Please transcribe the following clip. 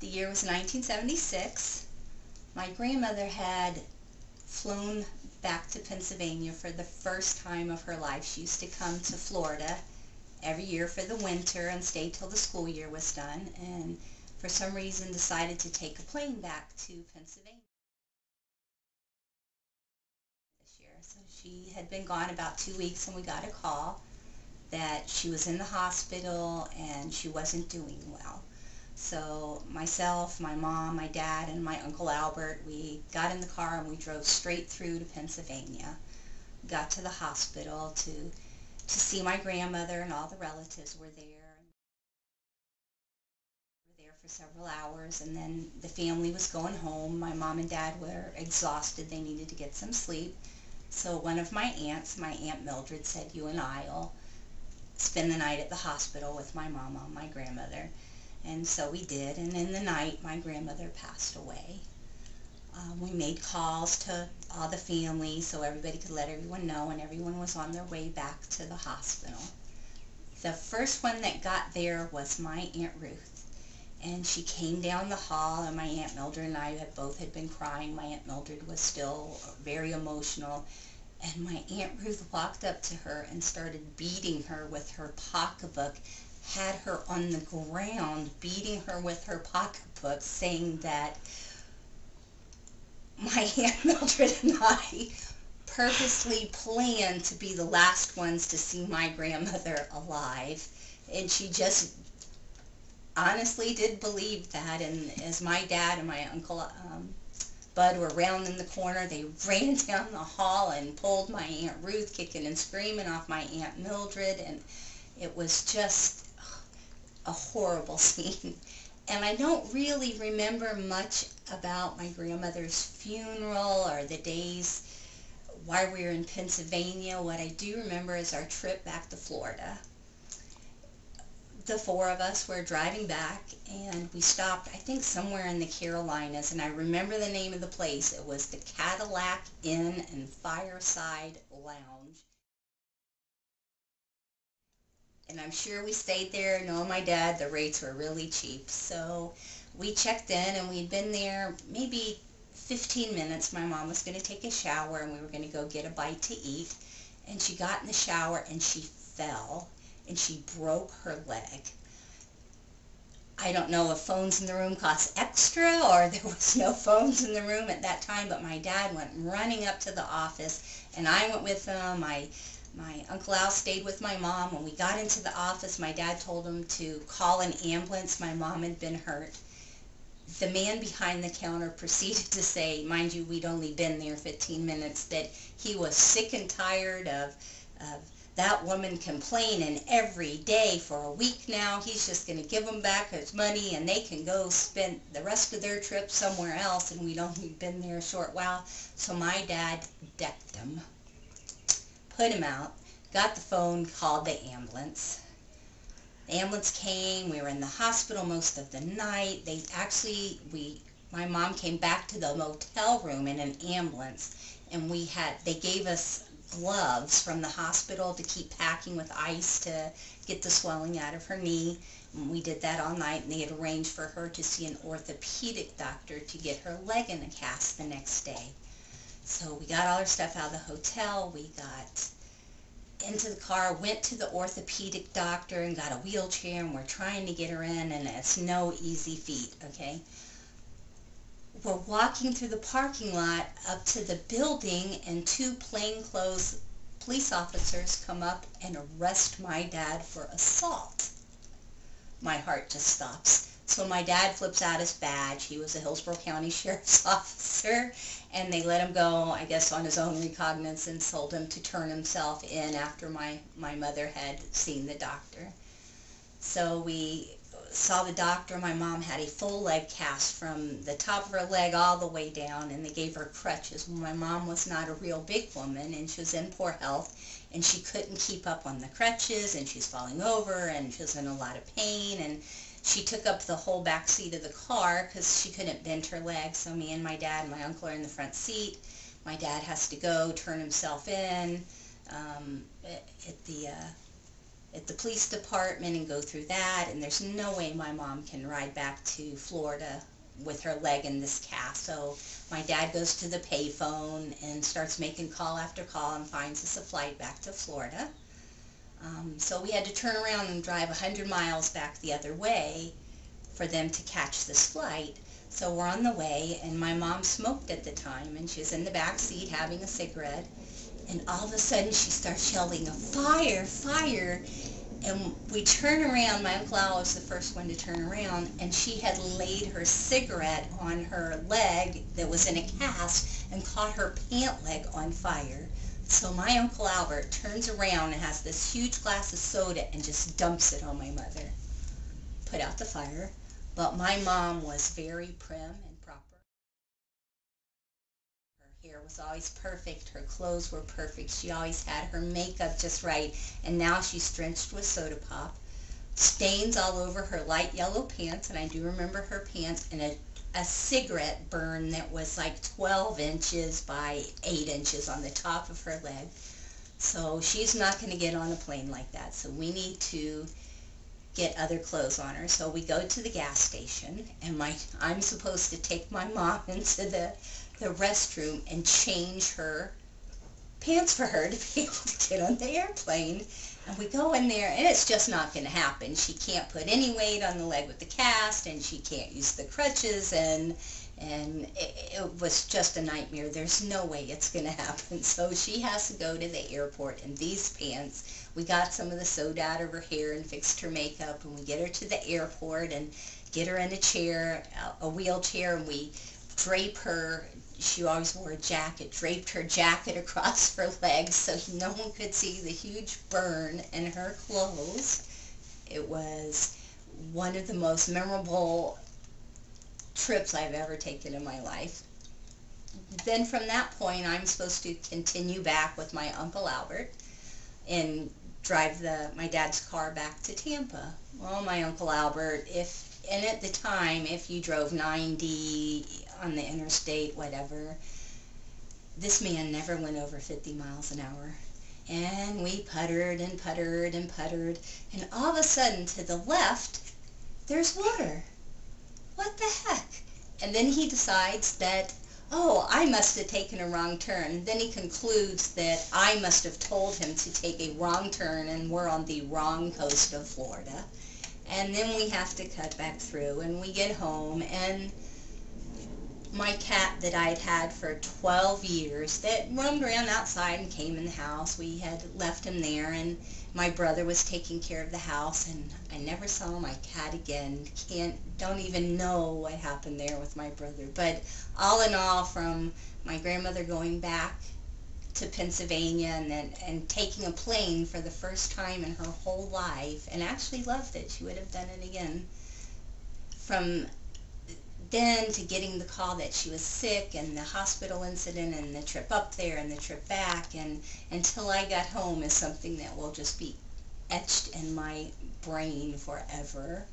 The year was 1976. My grandmother had flown back to Pennsylvania for the first time of her life. She used to come to Florida every year for the winter and stay till the school year was done, and for some reason decided to take a plane back to Pennsylvania this year. So she had been gone about 2 weeks, and we got a call that she was in the hospital and she wasn't doing well. So myself, my mom, my dad, and my Uncle Albert, we got in the car and we drove straight through to Pennsylvania. Got to the hospital to see my grandmother, and all the relatives were there. We were there for several hours, and then the family was going home. My mom and dad were exhausted. They needed to get some sleep. So one of my aunts, my Aunt Mildred, said, "You and I'll spend the night at the hospital with my mama, my grandmother." And so we did, and in the night my grandmother passed away. We made calls to all the family so everybody could let everyone know, and everyone was on their way back to the hospital. The first one that got there was my Aunt Ruth, and she came down the hall, and my Aunt Mildred and I both had been crying. My Aunt Mildred was still very emotional, and my Aunt Ruth walked up to her and started beating her with her pocketbook, had her on the ground, beating her with her pocketbook, saying that my Aunt Mildred and I purposely planned to be the last ones to see my grandmother alive. And she just honestly did believe that. And as my dad and my Uncle Bud were rounding the corner, they ran down the hall and pulled my Aunt Ruth, kicking and screaming, off my Aunt Mildred, and it was just a horrible scene. And I don't really remember much about my grandmother's funeral or the days while we were in Pennsylvania. What I do remember is our trip back to Florida. The four of us were driving back, and we stopped, I think, somewhere in the Carolinas, and I remember the name of the place. It was the Cadillac Inn and Fireside Lounge. And I'm sure we stayed there, knowing my dad, the rates were really cheap. So we checked in, and we'd been there maybe 15 minutes. My mom was going to take a shower, and we were going to go get a bite to eat. And she got in the shower, and she fell, and she broke her leg. I don't know if phones in the room cost extra or there was no phones in the room at that time, but my dad went running up to the office, and I went with him. My Uncle Al stayed with my mom. When we got into the office, my dad told him to call an ambulance. My mom had been hurt. The man behind the counter proceeded to say, mind you, we'd only been there 15 minutes, that he was sick and tired of that woman complaining every day for a week now. He's just going to give them back his money, and they can go spend the rest of their trip somewhere else, and we'd only been there a short while. So my dad decked him, put him out, got the phone, called the ambulance. The ambulance came. We were in the hospital most of the night. My mom came back to the motel room in an ambulance, and they gave us gloves from the hospital to keep packing with ice to get the swelling out of her knee. And we did that all night, and they had arranged for her to see an orthopedic doctor to get her leg in a cast the next day. So we got all our stuff out of the hotel. We got into the car, went to the orthopedic doctor and got a wheelchair, and we're trying to get her in, and it's no easy feat, okay? We're walking through the parking lot up to the building, and two plainclothes police officers come up and arrest my dad for assault. My heart just stops. So my dad flips out his badge. He was a Hillsborough County Sheriff's officer, and they let him go, I guess, on his own recognizance, and told him to turn himself in after my mother had seen the doctor. So we saw the doctor. My mom had a full leg cast from the top of her leg all the way down, and they gave her crutches. My mom was not a real big woman, and she was in poor health, and she couldn't keep up on the crutches, and she was falling over, and she was in a lot of pain, and she took up the whole back seat of the car because she couldn't bend her legs. So me and my dad and my uncle are in the front seat. My dad has to go turn himself in at the at the police department and go through that, and there's no way my mom can ride back to Florida with her leg in this cast. So my dad goes to the payphone and starts making call after call and finds us a flight back to Florida. So we had to turn around and drive 100 miles back the other way for them to catch this flight. So we're on the way, and my mom smoked at the time, and she was in the back seat having a cigarette, and all of a sudden she starts yelling, "Fire, fire!" And we turn around. My Uncle Al was the first one to turn around, and she had laid her cigarette on her leg that was in a cast and caught her pant leg on fire. So my Uncle Albert turns around and has this huge glass of soda and just dumps it on my mother. Put out the fire. But my mom was very prim and proper. Her hair was always perfect. Her clothes were perfect. She always had her makeup just right. And now she's drenched with soda pop. Stains all over her light yellow pants, and I do remember her pants, and a cigarette burn that was like 12 inches by 8 inches on the top of her leg. So she's not going to get on a plane like that. So we need to get other clothes on her. So we go to the gas station, and I'm supposed to take my mom into the restroom and change her pants for her to be able to get on the airplane. And we go in there, and it's just not going to happen. She can't put any weight on the leg with the cast, and she can't use the crutches, and it was just a nightmare. There's no way it's going to happen. So she has to go to the airport in these pants. We got some of the soda out of her hair and fixed her makeup, and we get her to the airport and get her in a chair, a wheelchair, and we drape her. She always wore a jacket, draped her jacket across her legs so no one could see the huge burn in her clothes. It was one of the most memorable trips I've ever taken in my life. Then from that point, I'm supposed to continue back with my Uncle Albert and drive my dad's car back to Tampa. Well, my Uncle Albert, and at the time, if you drove 90 on the interstate, whatever, this man never went over 50 miles an hour. And we puttered and puttered and puttered, and all of a sudden, to the left, there's water. What the heck? And then he decides that, oh, I must have taken a wrong turn. Then he concludes that I must have told him to take a wrong turn, and we're on the wrong coast of Florida. And then we have to cut back through, and we get home, and my cat that I'd had for 12 years that roamed around outside and came in the house, we had left him there, and my brother was taking care of the house, and I never saw my cat again. Don't even know what happened there with my brother. But all in all, from my grandmother going back to Pennsylvania and taking a plane for the first time in her whole life, and actually loved it. She would have done it again. From then to getting the call that she was sick, and the hospital incident, and the trip up there and the trip back, and until I got home, is something that will just be etched in my brain forever.